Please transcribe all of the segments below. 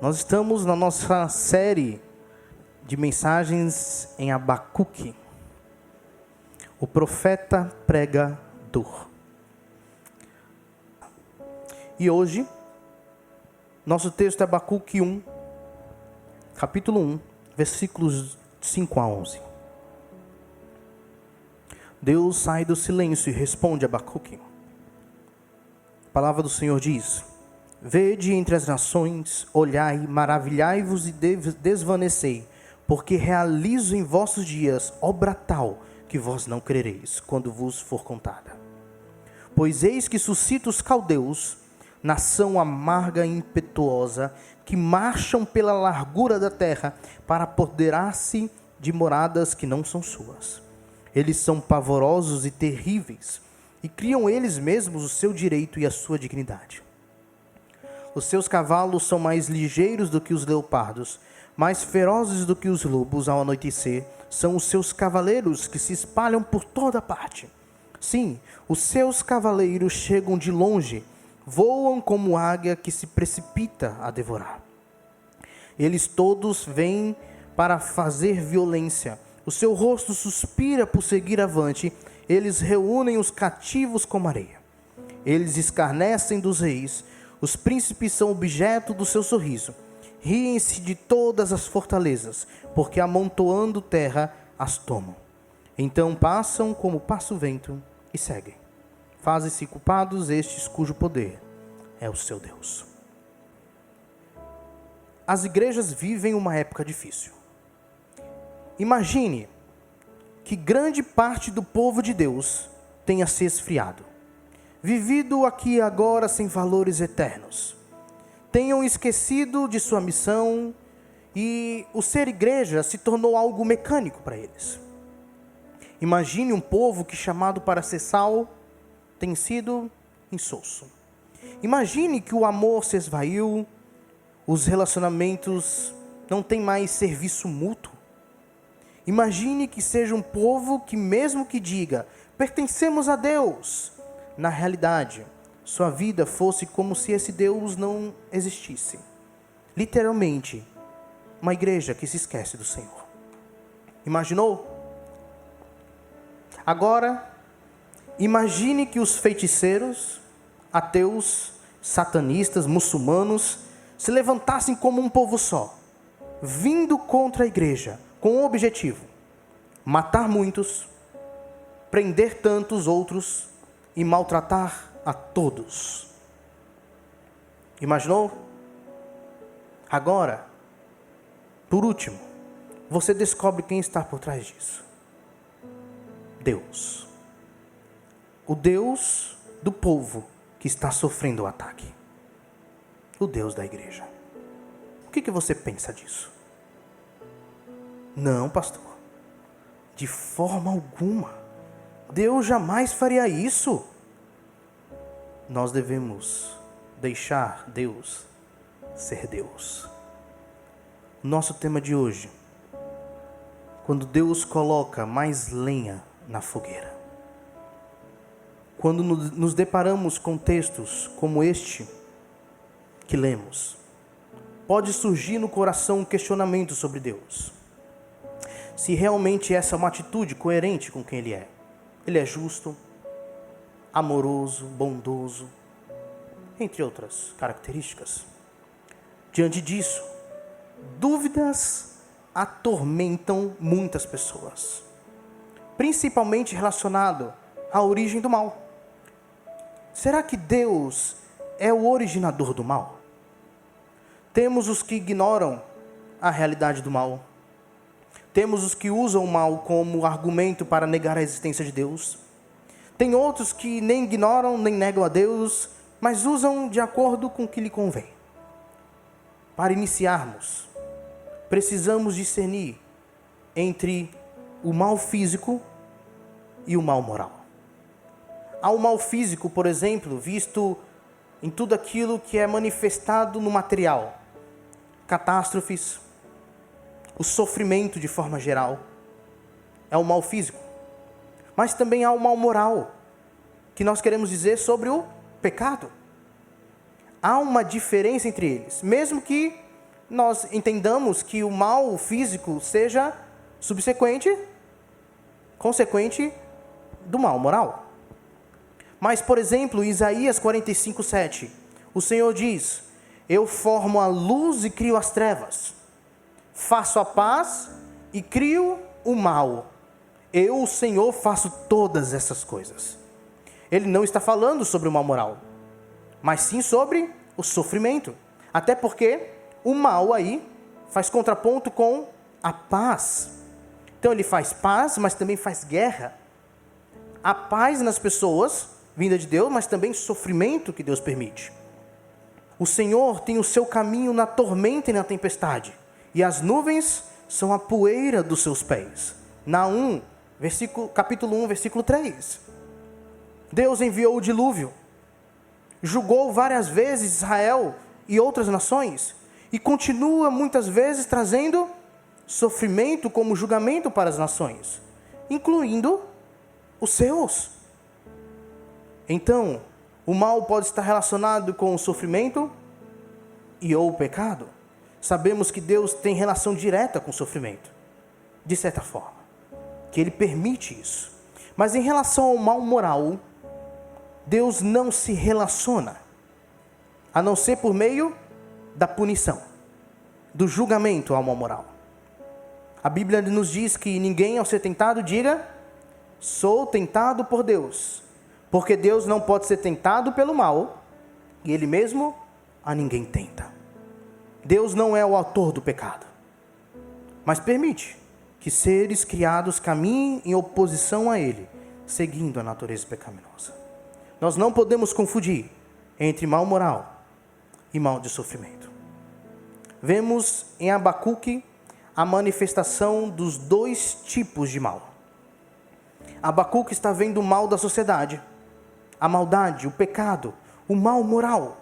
Nós estamos na nossa série de mensagens em Abacuque, o profeta pregador. E hoje, nosso texto é Abacuque 1, capítulo 1, versículos 5 a 11. Deus sai do silêncio e responde a Abacuque. A palavra do Senhor diz: Vede entre as nações, olhai, maravilhai-vos e desvanecei, porque realizo em vossos dias obra tal que vós não crereis, quando vos for contada. Pois eis que suscito os caldeus, nação amarga e impetuosa, que marcham pela largura da terra, para apoderar-se de moradas que não são suas. Eles são pavorosos e terríveis, e criam eles mesmos o seu direito e a sua dignidade. Os seus cavalos são mais ligeiros do que os leopardos, mais ferozes do que os lobos ao anoitecer. São os seus cavaleiros que se espalham por toda parte. Sim, os seus cavaleiros chegam de longe, voam como águia que se precipita a devorar. Eles todos vêm para fazer violência. O seu rosto suspira por seguir avante. Eles reúnem os cativos como areia. Eles escarnecem dos reis. Os príncipes são objeto do seu sorriso. Riem-se de todas as fortalezas, porque amontoando terra as tomam. Então passam como passa o vento e seguem. Fazem-se culpados estes cujo poder é o seu Deus. As igrejas vivem uma época difícil. Imagine que grande parte do povo de Deus tenha se esfriado, vivido aqui e agora sem valores eternos. Tenham esquecido de sua missão e o ser igreja se tornou algo mecânico para eles. Imagine um povo que, chamado para ser sal, tem sido insosso. Imagine que o amor se esvaiu, os relacionamentos não têm mais serviço mútuo. Imagine que seja um povo que, mesmo que diga, pertencemos a Deus, na realidade, sua vida fosse como se esse Deus não existisse. Literalmente, uma igreja que se esquece do Senhor. Imaginou? Agora, imagine que os feiticeiros, ateus, satanistas, muçulmanos, se levantassem como um povo só, vindo contra a igreja, com o objetivo: matar muitos, prender tantos outros e maltratar a todos. Imaginou? Agora, por último, você descobre quem está por trás disso. Deus. O Deus do povo que está sofrendo o ataque. O Deus da igreja. O que você pensa disso? Não, pastor. De forma alguma. Deus jamais faria isso. Nós devemos deixar Deus ser Deus. Nosso tema de hoje: quando Deus coloca mais lenha na fogueira. Quando nos deparamos com textos como este que lemos, pode surgir no coração um questionamento sobre Deus. Se realmente essa é uma atitude coerente com quem Ele é. Ele é justo, amoroso, bondoso, entre outras características. Diante disso, dúvidas atormentam muitas pessoas, principalmente relacionado à origem do mal. Será que Deus é o originador do mal? Temos os que ignoram a realidade do mal. Temos os que usam o mal como argumento para negar a existência de Deus. Tem outros que nem ignoram, nem negam a Deus, mas usam de acordo com o que lhe convém. Para iniciarmos, precisamos discernir entre o mal físico e o mal moral. Há o mal físico, por exemplo, visto em tudo aquilo que é manifestado no material. Catástrofes, o sofrimento de forma geral, é o mal físico. Mas também há o mal moral, que nós queremos dizer sobre o pecado. Há uma diferença entre eles, mesmo que nós entendamos que o mal físico seja consequente do mal moral. Mas, por exemplo, Isaías 45:7, o Senhor diz: eu formo a luz e crio as trevas, faço a paz e crio o mal. Eu, o Senhor, faço todas essas coisas. Ele não está falando sobre o mal moral, mas sim sobre o sofrimento. Até porque o mal aí faz contraponto com a paz. Então ele faz paz, mas também faz guerra. A paz nas pessoas, vinda de Deus, mas também sofrimento que Deus permite. O Senhor tem o seu caminho na tormenta e na tempestade, e as nuvens são a poeira dos seus pés. Naum, capítulo 1, versículo 3. Deus enviou o dilúvio, julgou várias vezes Israel e outras nações, e continua muitas vezes trazendo sofrimento como julgamento para as nações, incluindo os seus. Então, o mal pode estar relacionado com o sofrimento e ou o pecado. Sabemos que Deus tem relação direta com o sofrimento, de certa forma, que Ele permite isso. Mas em relação ao mal moral, Deus não se relaciona, a não ser por meio da punição, do julgamento ao mal moral. A Bíblia nos diz que ninguém ao ser tentado diga: sou tentado por Deus, porque Deus não pode ser tentado pelo mal, e Ele mesmo a ninguém tenta. Deus não é o autor do pecado, mas permite que seres criados caminhem em oposição a Ele, seguindo a natureza pecaminosa. Nós não podemos confundir entre mal moral e mal de sofrimento. Vemos em Abacuque a manifestação dos dois tipos de mal. Abacuque está vendo o mal da sociedade, a maldade, o pecado, o mal moral.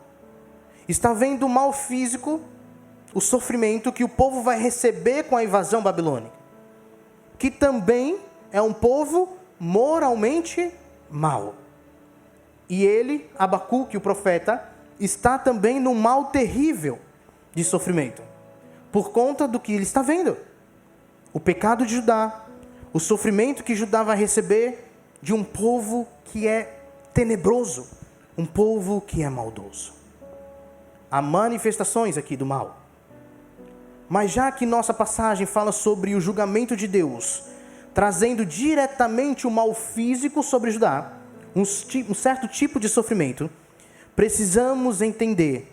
Está vendo o mal físico, o sofrimento que o povo vai receber com a invasão babilônica, que também é um povo moralmente mau. E ele, Abacuque, o profeta, está também no mal terrível de sofrimento, por conta do que ele está vendo. O pecado de Judá, o sofrimento que Judá vai receber de um povo que é tenebroso, um povo que é maldoso. Há manifestações aqui do mal. Mas já que nossa passagem fala sobre o julgamento de Deus, trazendo diretamente o mal físico sobre Judá, um certo tipo de sofrimento, precisamos entender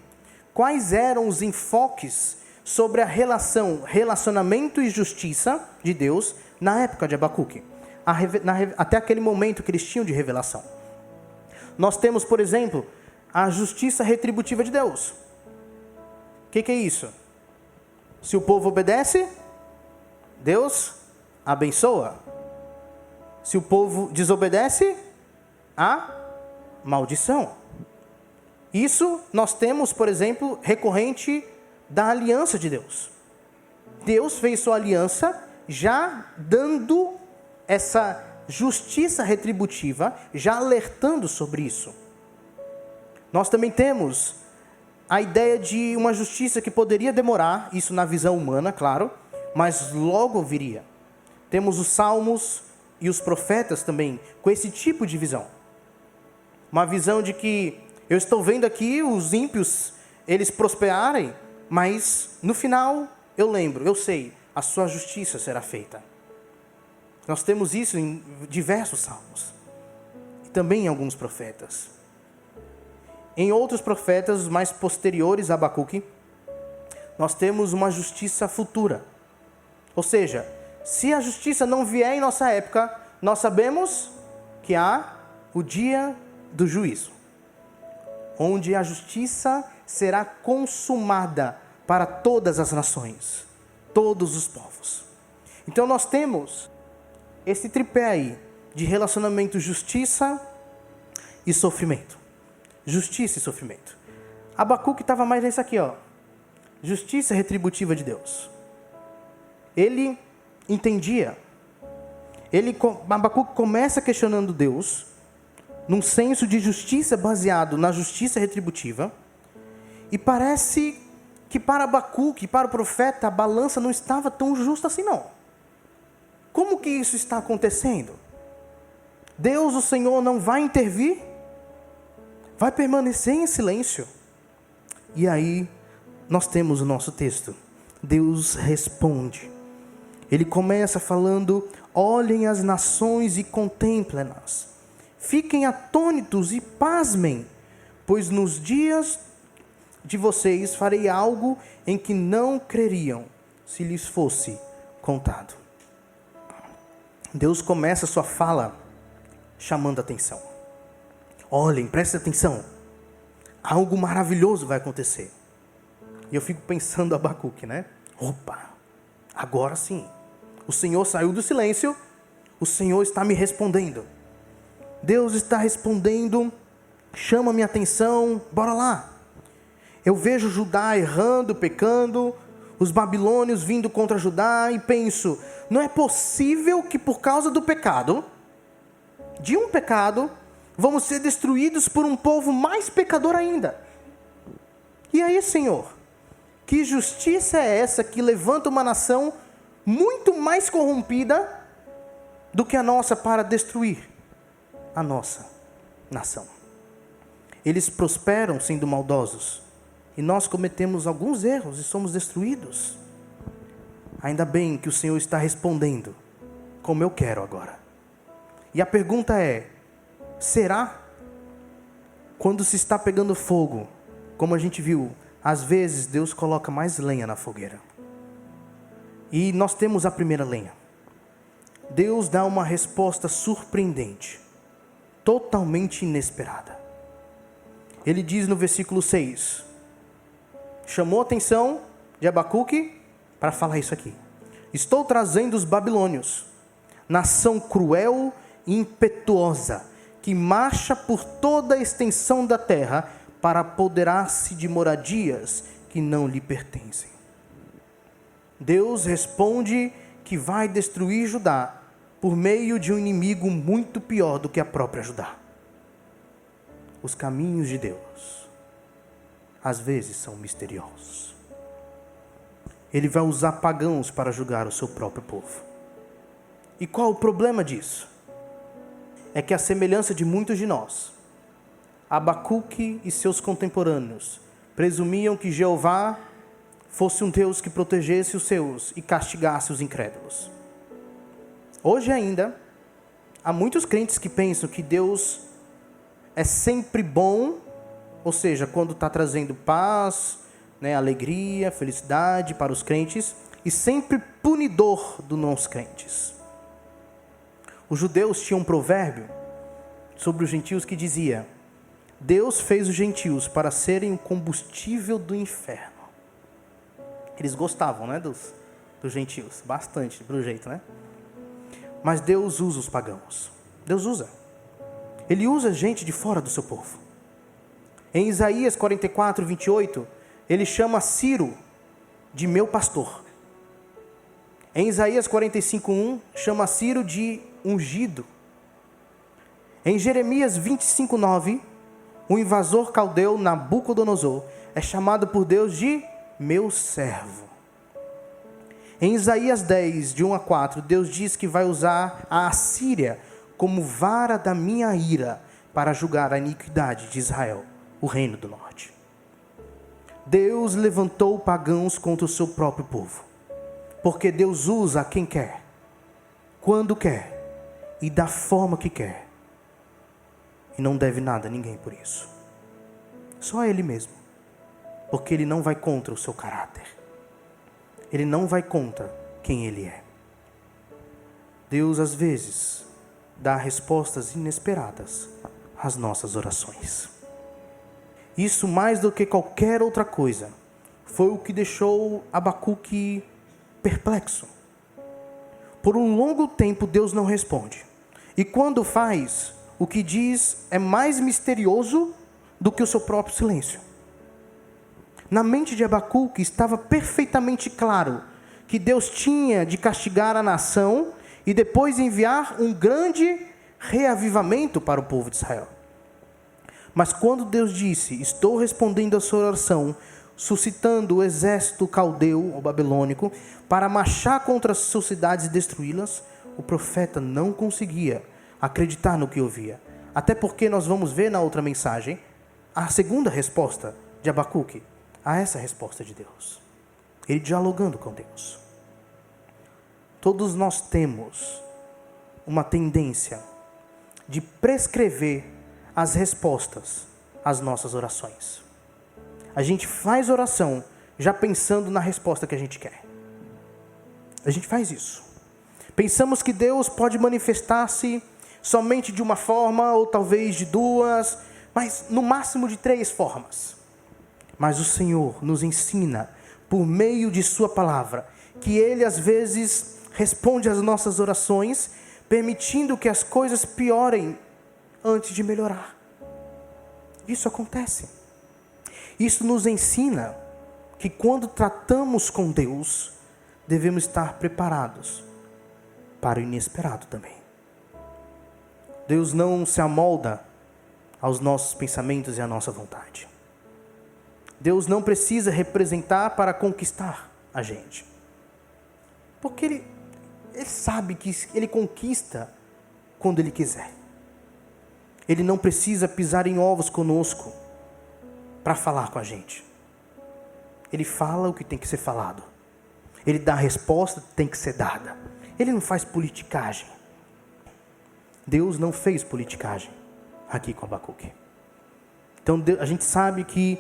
quais eram os enfoques sobre a relacionamento e justiça de Deus na época de Abacuque, até aquele momento que eles tinham de revelação. Nós temos, por exemplo, a justiça retributiva de Deus. O que é isso? Se o povo obedece, Deus abençoa. Se o povo desobedece, há maldição. Isso nós temos, por exemplo, recorrente da aliança de Deus. Deus fez sua aliança já dando essa justiça retributiva, já alertando sobre isso. Nós também temos a ideia de uma justiça que poderia demorar, isso na visão humana, claro, mas logo viria. Temos os salmos e os profetas também com esse tipo de visão. Uma visão de que eu estou vendo aqui os ímpios, eles prosperarem, mas no final eu sei, a sua justiça será feita. Nós temos isso em diversos salmos, e também em alguns profetas. Em outros profetas mais posteriores a Abacuque, nós temos uma justiça futura. Ou seja, se a justiça não vier em nossa época, nós sabemos que há o dia do juízo, onde a justiça será consumada para todas as nações, todos os povos. Então nós temos esse tripé aí, de relacionamento justiça e sofrimento. Justiça e sofrimento. Abacuque estava mais nesse aqui, ó. Justiça retributiva de Deus. Ele entendia. Abacuque começa questionando Deus, num senso de justiça baseado na justiça retributiva, e parece que para Abacuque, para o profeta, a balança não estava tão justa assim não. Como que isso está acontecendo? Deus, o Senhor, não vai intervir? Vai permanecer em silêncio? E aí, nós temos o nosso texto. Deus responde. Ele começa falando: olhem as nações e contemplem-nas. Fiquem atônitos e pasmem, pois nos dias de vocês farei algo em que não creriam, se lhes fosse contado. Deus começa sua fala chamando a atenção. Olhem, prestem atenção. Algo maravilhoso vai acontecer. E eu fico pensando Abacuque, né? Opa, agora sim. O Senhor saiu do silêncio. O Senhor está me respondendo. Deus está respondendo. Chama minha atenção. Bora lá. Eu vejo Judá errando, pecando. Os babilônios vindo contra Judá. E penso, não é possível que por causa do pecado, de um pecado, vamos ser destruídos por um povo mais pecador ainda. E aí, Senhor, que justiça é essa que levanta uma nação muito mais corrompida do que a nossa para destruir a nossa nação? Eles prosperam sendo maldosos, e nós cometemos alguns erros e somos destruídos. Ainda bem que o Senhor está respondendo como eu quero agora. E a pergunta é: será? Quando se está pegando fogo, como a gente viu, às vezes Deus coloca mais lenha na fogueira. E nós temos a primeira lenha. Deus dá uma resposta surpreendente, totalmente inesperada. Ele diz no versículo 6, chamou a atenção de Abacuque para falar isso aqui: estou trazendo os babilônios, nação cruel e impetuosa, que marcha por toda a extensão da terra para apoderar-se de moradias que não lhe pertencem. Deus responde que vai destruir Judá por meio de um inimigo muito pior do que a própria Judá. Os caminhos de Deus, às vezes, são misteriosos. Ele vai usar pagãos para julgar o seu próprio povo. E qual o problema disso? É que, a semelhança de muitos de nós, Abacuque e seus contemporâneos presumiam que Jeová fosse um Deus que protegesse os seus e castigasse os incrédulos. Hoje ainda, há muitos crentes que pensam que Deus é sempre bom, ou seja, quando está trazendo paz, alegria, felicidade para os crentes, e sempre punidor dos não crentes. Os judeus tinham um provérbio sobre os gentios que dizia: Deus fez os gentios para serem o combustível do inferno. Eles gostavam, dos gentios, bastante, pelo jeito, Mas Deus usa os pagãos. Deus usa. Ele usa gente de fora do seu povo. Em Isaías 44, 28, ele chama Ciro de meu pastor. Em Isaías 45, 1, chama Ciro de ungido. Em Jeremias 25, 9, o invasor caldeu Nabucodonosor é chamado por Deus de meu servo. Em Isaías 10, de 1 a 4, Deus diz que vai usar a Assíria como vara da minha ira para julgar a iniquidade de Israel, o reino do norte. Deus levantou pagãos contra o seu próprio povo, porque Deus usa quem quer, quando quer e da forma que quer. E não deve nada a ninguém por isso. Só a Ele mesmo. Porque Ele não vai contra o seu caráter. Ele não vai contra quem Ele é. Deus, às vezes, dá respostas inesperadas às nossas orações. Isso, mais do que qualquer outra coisa, foi o que deixou Abacuque perplexo. Por um longo tempo, Deus não responde. E quando faz, o que diz é mais misterioso do que o seu próprio silêncio. Na mente de Abacuque estava perfeitamente claro que Deus tinha de castigar a nação e depois enviar um grande reavivamento para o povo de Israel. Mas quando Deus disse: estou respondendo a sua oração, suscitando o exército caldeu ou babilônico para marchar contra as suas cidades e destruí-las, o profeta não conseguia acreditar no que ouvia. Até porque nós vamos ver na outra mensagem a segunda resposta de Abacuque a essa resposta de Deus. Ele dialogando com Deus. Todos nós temos uma tendência de prescrever as respostas às nossas orações. A gente faz oração já pensando na resposta que a gente quer. A gente faz isso. Pensamos que Deus pode manifestar-se somente de uma forma, ou talvez de duas, mas no máximo de 3 formas. Mas o Senhor nos ensina, por meio de sua palavra, que Ele às vezes responde às nossas orações, permitindo que as coisas piorem antes de melhorar. Isso acontece. Isso nos ensina que quando tratamos com Deus, devemos estar preparados para o inesperado também. Deus não se amolda aos nossos pensamentos e à nossa vontade. Deus não precisa representar para conquistar a gente. Porque Ele sabe que Ele conquista quando Ele quiser. Ele não precisa pisar em ovos conosco para falar com a gente. Ele fala o que tem que ser falado. Ele dá a resposta que tem que ser dada. Ele não faz politicagem. Deus não fez politicagem aqui com Abacuque. Então a gente sabe que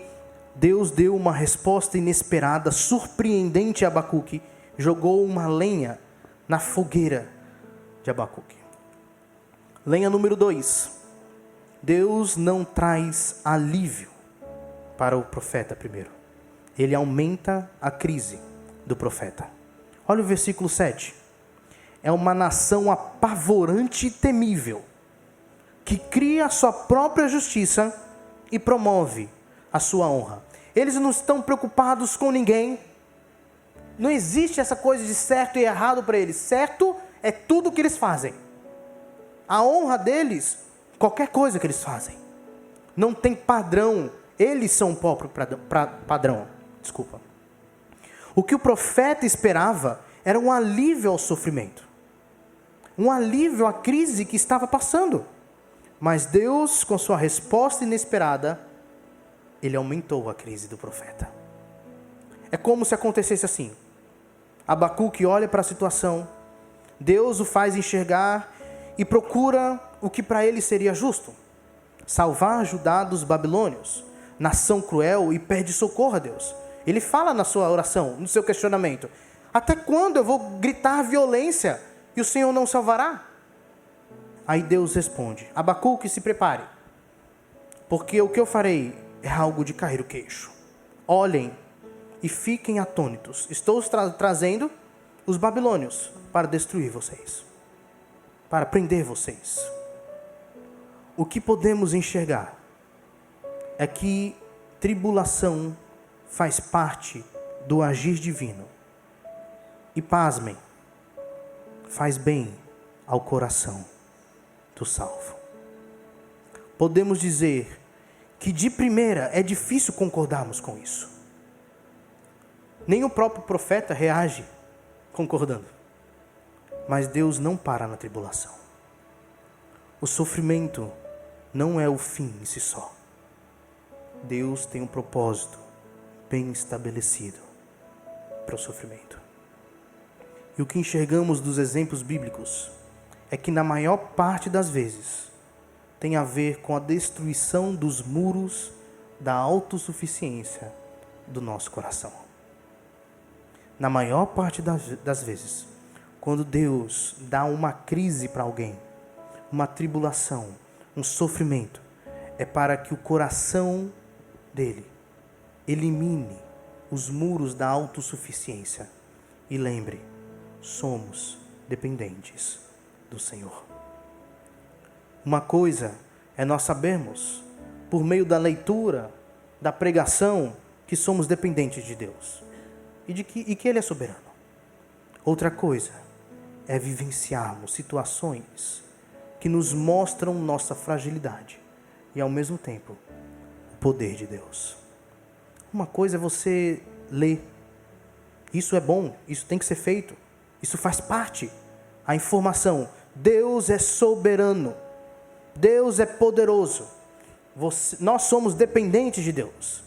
Deus deu uma resposta inesperada, surpreendente a Abacuque. Jogou uma lenha na fogueira de Abacuque. Lenha número 2. Deus não traz alívio para o profeta primeiro. Ele aumenta a crise do profeta. Olha o versículo 7. É uma nação apavorante e temível, que cria a sua própria justiça e promove a sua honra. Eles não estão preocupados com ninguém. Não existe essa coisa de certo e errado para eles. Certo é tudo que eles fazem. A honra deles, qualquer coisa que eles fazem. Não tem padrão. Eles são o próprio padrão. Desculpa. O que o profeta esperava era um alívio ao sofrimento. Um alívio à crise que estava passando. Mas Deus, com sua resposta inesperada, Ele aumentou a crise do profeta. É como se acontecesse assim. Abacuque olha para a situação. Deus o faz enxergar e procura o que para ele seria justo. Salvar Judá dos babilônios. Nação cruel, e pede socorro a Deus. Ele fala na sua oração, no seu questionamento: até quando eu vou gritar violência e o Senhor não salvará? Aí Deus responde: Abacuque, se prepare, porque o que eu farei é algo de cair o queixo. Olhem e fiquem atônitos. Estou trazendo os babilônios para destruir vocês, para prender vocês. O que podemos enxergar é que tribulação faz parte do agir divino. E pasmem, faz bem ao coração do salvo. Podemos dizer que de primeira é difícil concordarmos com isso. Nem o próprio profeta reage concordando. Mas Deus não para na tribulação. O sofrimento não é o fim em si só. Deus tem um propósito bem estabelecido para o sofrimento. E o que enxergamos dos exemplos bíblicos é que na maior parte das vezes tem a ver com a destruição dos muros da autossuficiência do nosso coração. Na maior parte das vezes, quando Deus dá uma crise para alguém, uma tribulação, um sofrimento, é para que o coração dele elimine os muros da autossuficiência e lembre: somos dependentes do Senhor. Uma coisa é nós sabermos, por meio da leitura, da pregação, que somos dependentes de Deus e que Ele é soberano. Outra coisa é vivenciarmos situações que nos mostram nossa fragilidade e, ao mesmo tempo, o poder de Deus. Uma coisa é você ler. Isso é bom, isso tem que ser feito. Isso faz parte. A informação. Deus é soberano. Deus é poderoso. Nós somos dependentes de Deus.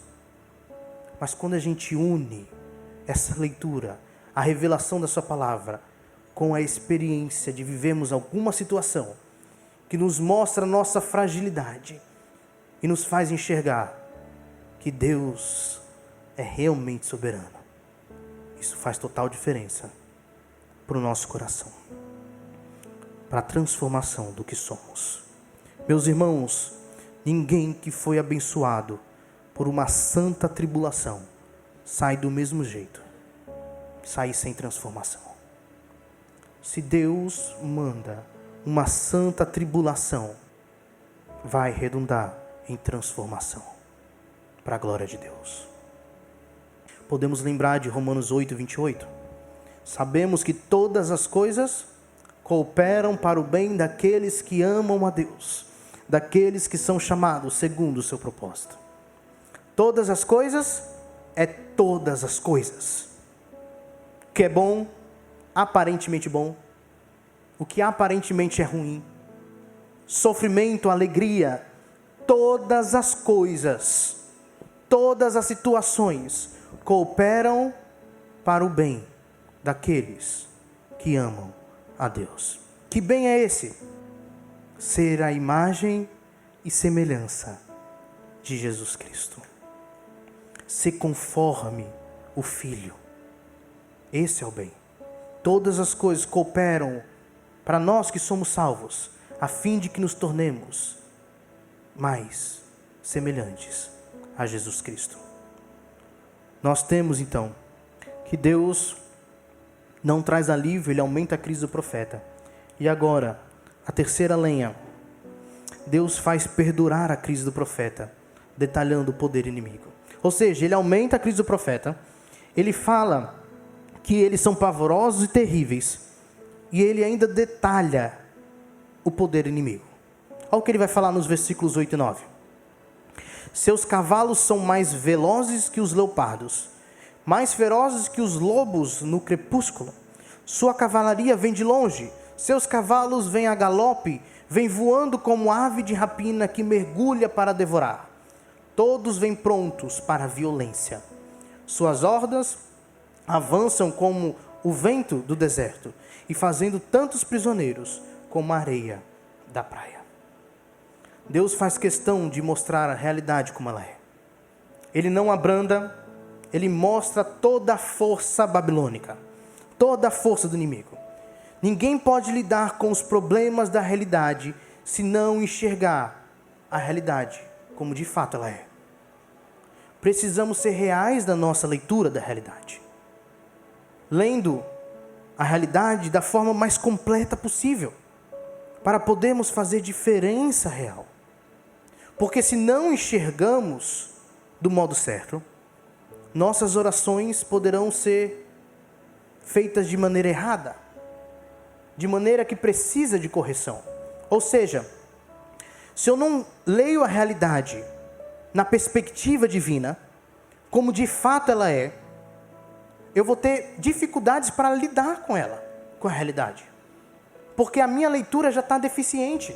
Mas quando a gente une essa leitura, a revelação da sua palavra, com a experiência de vivermos alguma situação que nos mostra a nossa fragilidade e nos faz enxergar que Deus é realmente soberano, isso faz total diferença para o nosso coração, para a transformação do que somos. Meus irmãos, ninguém que foi abençoado por uma santa tribulação sai do mesmo jeito, sai sem transformação. Se Deus manda uma santa tribulação, vai redundar em transformação, para a glória de Deus. Podemos lembrar de Romanos 8, 28. Sabemos que todas as coisas cooperam para o bem daqueles que amam a Deus, daqueles que são chamados segundo o seu propósito. Todas as coisas é todas as coisas. O que é bom, aparentemente bom. O que aparentemente é ruim. Sofrimento, alegria. Todas as coisas, todas as situações cooperam para o bem daqueles que amam a Deus. Que bem é esse? Ser a imagem e semelhança de Jesus Cristo. Ser conforme o Filho. Esse é o bem. Todas as coisas cooperam para nós que somos salvos, a fim de que nos tornemos mais semelhantes a Jesus Cristo. Nós temos então que Deus não traz alívio, Ele aumenta a crise do profeta. E agora, a terceira lenha, Deus faz perdurar a crise do profeta, detalhando o poder inimigo. Ou seja, Ele aumenta a crise do profeta, Ele fala que eles são pavorosos e terríveis, e Ele ainda detalha o poder inimigo. Olha o que Ele vai falar nos versículos 8 e 9. Seus cavalos são mais velozes que os leopardos, mais ferozes que os lobos no crepúsculo. Sua cavalaria vem de longe, seus cavalos vêm a galope, vêm voando como ave de rapina que mergulha para devorar. Todos vêm prontos para a violência. Suas hordas avançam como o vento do deserto, e fazendo tantos prisioneiros como a areia da praia. Deus faz questão de mostrar a realidade como ela é. Ele não abranda, Ele mostra toda a força babilônica, toda a força do inimigo. Ninguém pode lidar com os problemas da realidade se não enxergar a realidade como de fato ela é. Precisamos ser reais na nossa leitura da realidade, lendo a realidade da forma mais completa possível, para podermos fazer diferença real. Porque se não enxergamos do modo certo, nossas orações poderão ser feitas de maneira errada, de maneira que precisa de correção. Ou seja, se eu não leio a realidade na perspectiva divina, como de fato ela é, eu vou ter dificuldades para lidar com ela, com a realidade. Porque a minha leitura já está deficiente.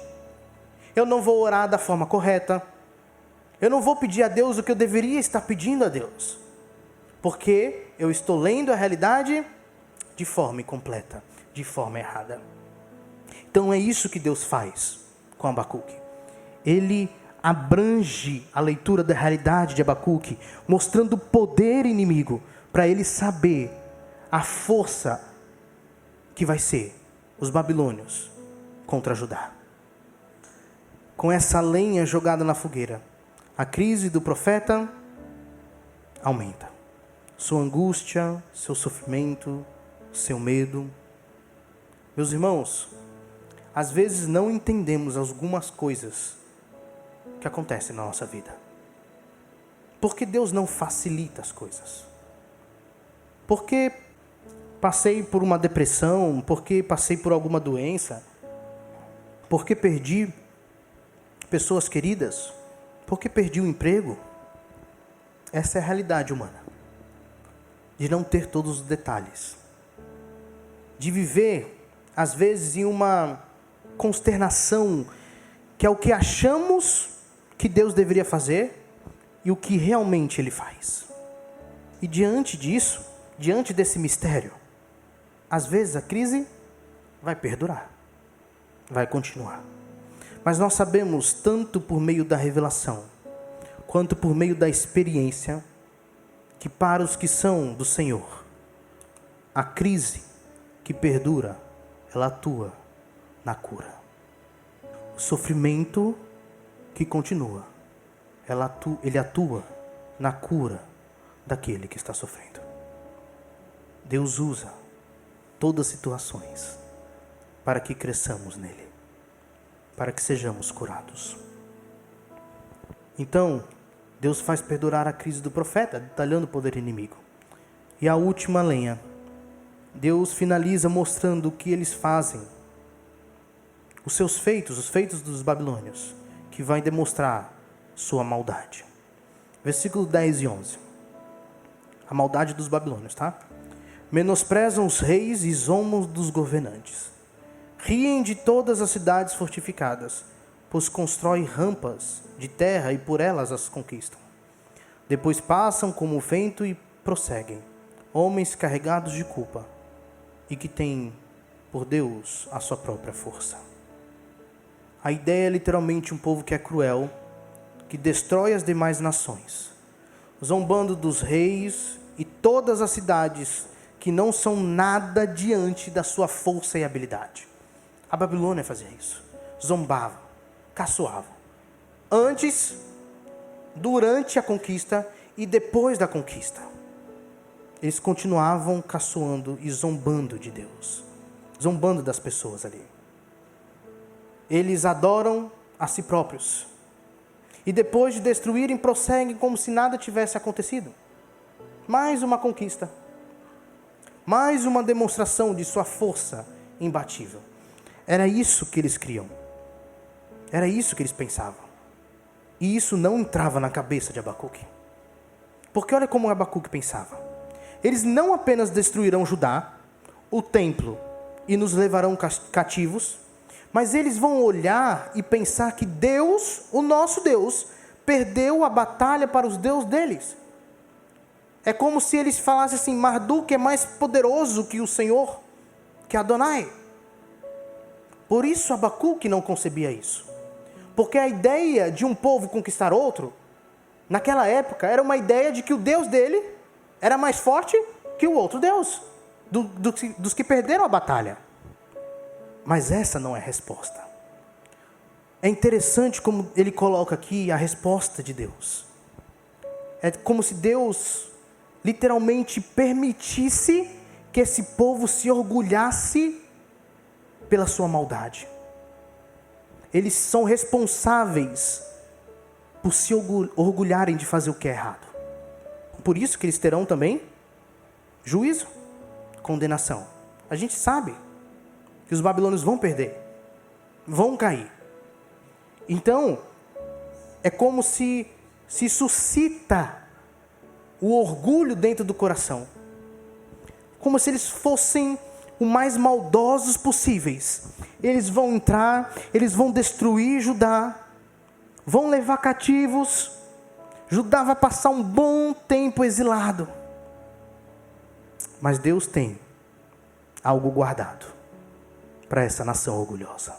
Eu não vou orar da forma correta. Eu não vou pedir a Deus o que eu deveria estar pedindo a Deus. Porque eu estou lendo a realidade de forma incompleta, de forma errada. Então é isso que Deus faz com Abacuque. Ele abrange a leitura da realidade de Abacuque, mostrando o poder inimigo, para ele saber a força que vai ser os babilônios contra Judá. Com essa lenha jogada na fogueira, a crise do profeta aumenta. Sua angústia, seu sofrimento, seu medo. Meus irmãos, às vezes não entendemos algumas coisas que acontecem na nossa vida. Porque Deus não facilita as coisas. Porque passei por uma depressão, porque passei por alguma doença, porque perdi pessoas queridas, porque perdi o emprego. Essa é a realidade humana. De não ter todos os detalhes. De viver, às vezes, em uma consternação, que é o que achamos que Deus deveria fazer e o que realmente Ele faz. E diante disso, diante desse mistério, às vezes a crise vai perdurar, vai continuar. Mas nós sabemos, tanto por meio da revelação, quanto por meio da experiência, que para os que são do Senhor, a crise que perdura, ela atua na cura. O sofrimento que continua, ele atua na cura daquele que está sofrendo. Deus usa todas as situações para que cresçamos nele, para que sejamos curados. Então, Deus faz perdurar a crise do profeta, detalhando o poder inimigo. E a última lenha, Deus finaliza mostrando o que eles fazem, os seus feitos, os feitos dos babilônios, que vai demonstrar sua maldade. Versículo 10 e 11. A maldade dos babilônios, tá? Menosprezam os reis e zombam dos governantes. Riem de todas as cidades fortificadas, pois constroem rampas de terra e por elas as conquistam. Depois passam como o vento e prosseguem, homens carregados de culpa e que têm por Deus a sua própria força. A ideia é literalmente um povo que é cruel, que destrói as demais nações, zombando dos reis e todas as cidades que não são nada diante da sua força e habilidade. A Babilônia fazia isso, zombava, caçoava. Antes, durante a conquista e depois da conquista. Eles continuavam caçoando e zombando de Deus, zombando das pessoas ali. Eles adoram a si próprios. E depois de destruírem, prosseguem como se nada tivesse acontecido. Mais uma conquista. Mais uma demonstração de sua força imbatível. Era isso que eles criam. Era isso que eles pensavam. E isso não entrava na cabeça de Abacuque. Porque olha como Abacuque pensava. Eles não apenas destruirão Judá, o templo, e nos levarão cativos, mas eles vão olhar e pensar que Deus, o nosso Deus, perdeu a batalha para os deuses deles. É como se eles falassem assim: Marduk é mais poderoso que o Senhor, que Adonai. Por isso Abacuque não concebia isso. Porque a ideia de um povo conquistar outro, naquela época, era uma ideia de que o Deus dele era mais forte que o outro Deus, dos que perderam a batalha. Mas essa não é a resposta. É interessante como ele coloca aqui a resposta de Deus. É como se Deus literalmente permitisse que esse povo se orgulhasse pela sua maldade. Eles são responsáveis por se orgulharem de fazer o que é errado. Por isso que eles terão também juízo, condenação. A gente sabe que os babilônios vão perder, vão cair. Então, é como se suscita o orgulho dentro do coração. Como se eles fossem o mais maldosos possíveis. Eles vão entrar, eles vão destruir Judá, vão levar cativos. Judá vai passar um bom tempo exilado. Mas Deus tem algo guardado para essa nação orgulhosa.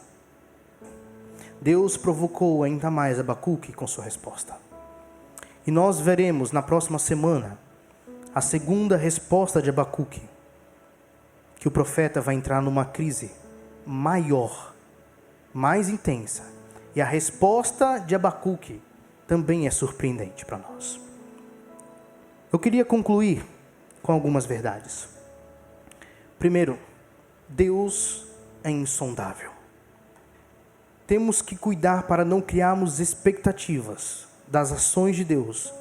Deus provocou ainda mais Abacuque com sua resposta. E nós veremos na próxima semana a segunda resposta de Abacuque, que o profeta vai entrar numa crise maior, mais intensa. E a resposta de Abacuque também é surpreendente para nós. Eu queria concluir com algumas verdades. Primeiro, Deus é insondável. Temos que cuidar para não criarmos expectativas das ações de Deus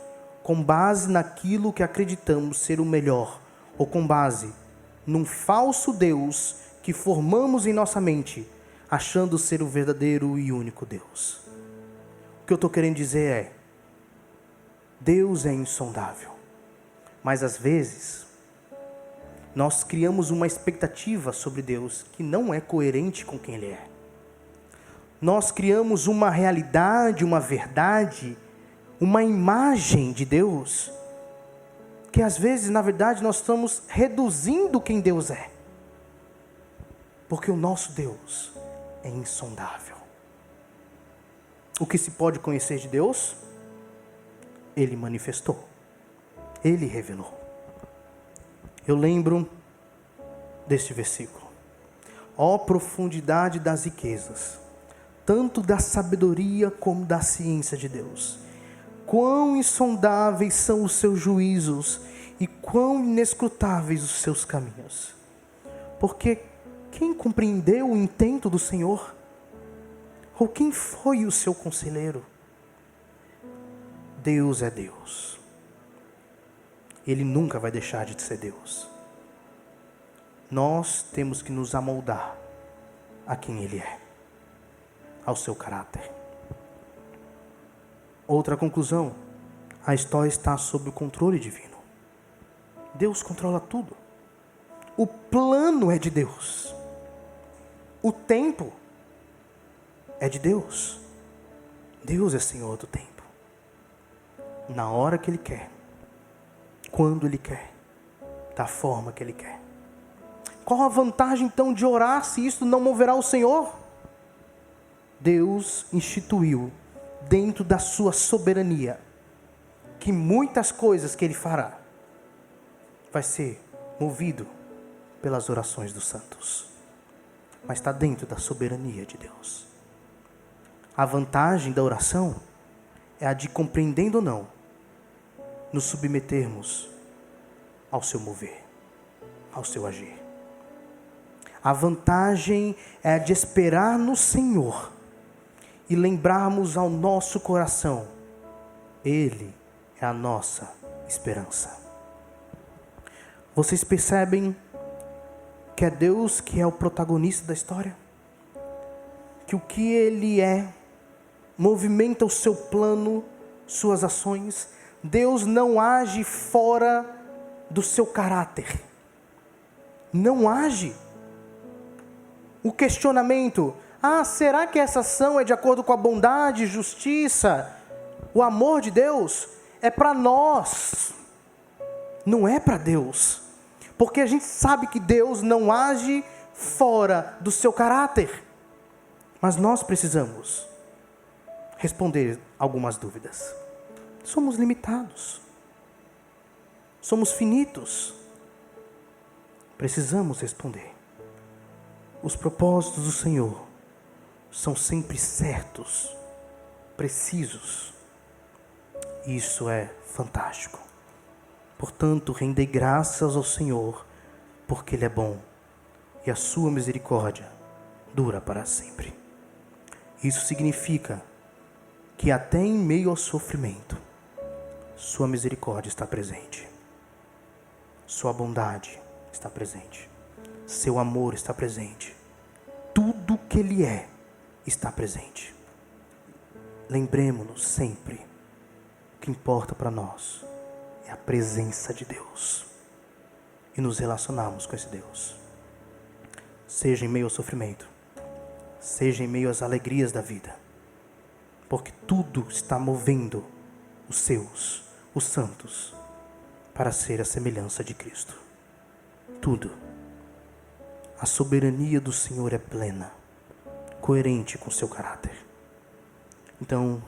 com base naquilo que acreditamos ser o melhor, ou com base num falso Deus que formamos em nossa mente, achando ser o verdadeiro e único Deus. O que eu estou querendo dizer é: Deus é insondável. Mas às vezes, nós criamos uma expectativa sobre Deus que não é coerente com quem Ele é. Nós criamos uma realidade, uma verdade, uma imagem de Deus, que às vezes, na verdade, nós estamos reduzindo quem Deus é. Porque o nosso Deus é insondável. O que se pode conhecer de Deus? Ele manifestou. Ele revelou. Eu lembro deste versículo. Ó profundidade das riquezas, tanto da sabedoria como da ciência de Deus. Quão insondáveis são os seus juízos e quão inescrutáveis os seus caminhos. Porque quem compreendeu o intento do Senhor? Ou quem foi o seu conselheiro? Deus é Deus. Ele nunca vai deixar de ser Deus. Nós temos que nos amoldar a quem Ele é, ao seu caráter. Outra conclusão: a história está sob o controle divino. Deus controla tudo. O plano é de Deus. O tempo é de Deus. Deus é Senhor do tempo. Na hora que Ele quer, quando Ele quer, da forma que Ele quer. Qual a vantagem então de orar se isso não moverá o Senhor? Deus instituiu, dentro da sua soberania, que muitas coisas que Ele fará vai ser movido pelas orações dos santos. Mas está dentro da soberania de Deus. A vantagem da oração é a de, compreendendo ou não, nos submetermos ao seu mover, ao seu agir. A vantagem é a de esperar no Senhor e lembrarmos ao nosso coração: Ele é a nossa esperança. Vocês percebem que é Deus que é o protagonista da história? Que o que Ele é movimenta o seu plano, suas ações. Deus não age fora do seu caráter. Não age. O questionamento: será que essa ação é de acordo com a bondade, justiça, o amor de Deus? É para nós, não é para Deus. Porque a gente sabe que Deus não age fora do seu caráter. Mas nós precisamos responder algumas dúvidas. Somos limitados. Somos finitos. Precisamos responder. Os propósitos do Senhor são sempre certos, precisos. Isso é fantástico. Portanto, rendei graças ao Senhor, porque Ele é bom e a sua misericórdia dura para sempre. Isso significa que até em meio ao sofrimento, sua misericórdia está presente. Sua bondade está presente. Seu amor está presente. Tudo que Ele é está presente. Lembremos-nos sempre: o que importa para nós é a presença de Deus e nos relacionarmos com esse Deus. Seja em meio ao sofrimento, seja em meio às alegrias da vida, porque tudo está movendo os seus, os santos, para ser a semelhança de Cristo. Tudo. A soberania do Senhor é plena, coerente com o seu caráter. Então,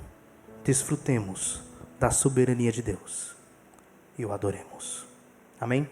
desfrutemos da soberania de Deus e o adoremos. Amém?